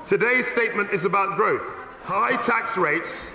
Today's statement is about growth. High tax rates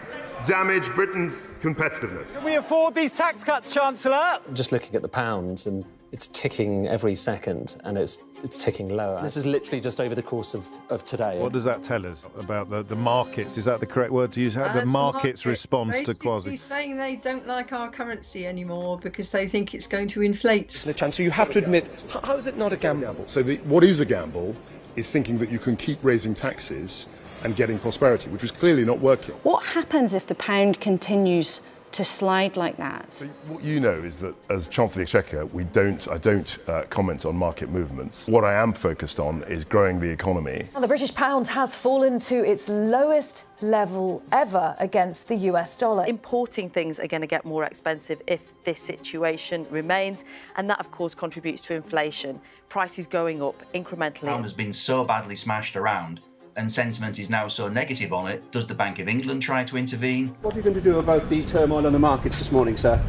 damage Britain's competitiveness. Can we afford these tax cuts, Chancellor? Just looking at the pound, and it's ticking every second, and it's ticking lower. This is literally just over the course of today. What does that tell us about the markets? Is that the correct word to use? How the market's response to Kwasi? Basically saying they don't like our currency anymore because they think it's going to inflate. Chancellor, you have to admit, how is it not a gamble? So what is a gamble is thinking that you can keep raising taxes and getting prosperity, which was clearly not working. What happens if the pound continues to slide like that? So what you know is that as Chancellor of the Exchequer, I don't comment on market movements. What I am focused on is growing the economy. Well, the British pound has fallen to its lowest level ever against the US dollar. Importing things are going to get more expensive if this situation remains, and that of course contributes to inflation. Prices going up incrementally. The pound has been so badly smashed around, and sentiment is now so negative on it. Does the Bank of England try to intervene? What are you going to do about the turmoil on the markets this morning, sir?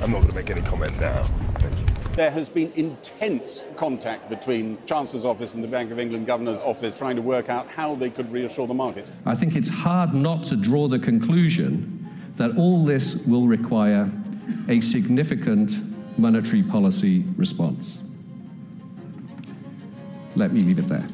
I'm not going to make any comment now. Thank you. There has been intense contact between Chancellor's office and the Bank of England Governor's office trying to work out how they could reassure the markets. I think it's hard not to draw the conclusion that all this will require a significant monetary policy response. Let me leave it there.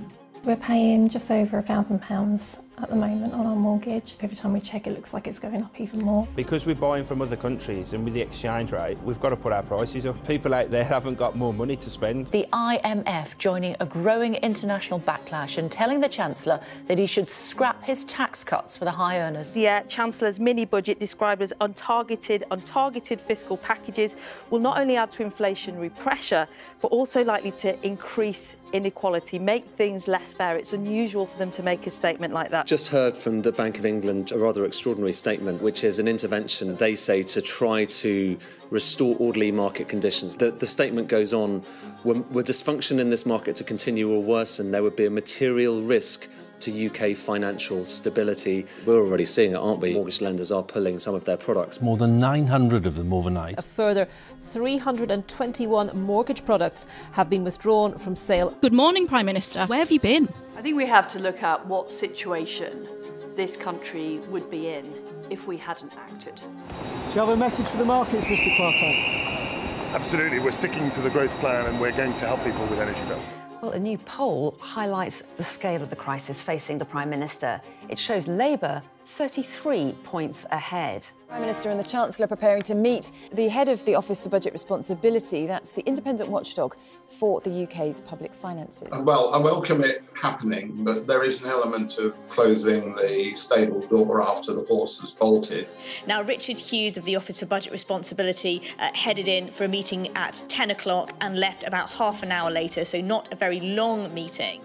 We're paying just over £1,000 at the moment on our mortgage. Every time we check, it looks like it's going up even more. Because we're buying from other countries and with the exchange rate, we've got to put our prices up. People out there haven't got more money to spend. The IMF joining a growing international backlash and telling the Chancellor that he should scrap his tax cuts for the high earners. Yeah, Chancellor's mini-budget, described as untargeted fiscal packages, will not only add to inflationary pressure, but also likely to increase inequality, make things less fair. It's unusual for them to make a statement like that. Just heard from the Bank of England a rather extraordinary statement, which is an intervention, they say, to try to restore orderly market conditions. The statement goes on, were dysfunction in this market to continue or worsen, there would be a material risk to UK financial stability. We're already seeing it, aren't we? Mortgage lenders are pulling some of their products. More than 900 of them overnight. A further 321 mortgage products have been withdrawn from sale. Good morning, Prime Minister. Where have you been? I think we have to look at what situation this country would be in if we hadn't acted. Do you have a message for the markets, Mr. Kwarteng? Absolutely. We're sticking to the growth plan and we're going to help people with energy bills. Well, a new poll highlights the scale of the crisis facing the Prime Minister. It shows Labour 33 points ahead. Prime Minister and the Chancellor preparing to meet the head of the Office for Budget Responsibility. That's the independent watchdog for the UK's public finances. Well, I welcome it happening, but there is an element of closing the stable door after the horse has bolted. Now, Richard Hughes of the Office for Budget Responsibility headed in for a meeting at 10 o'clock and left about half an hour later, so not a very long meeting.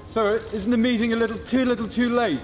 So, isn't the meeting a little too late?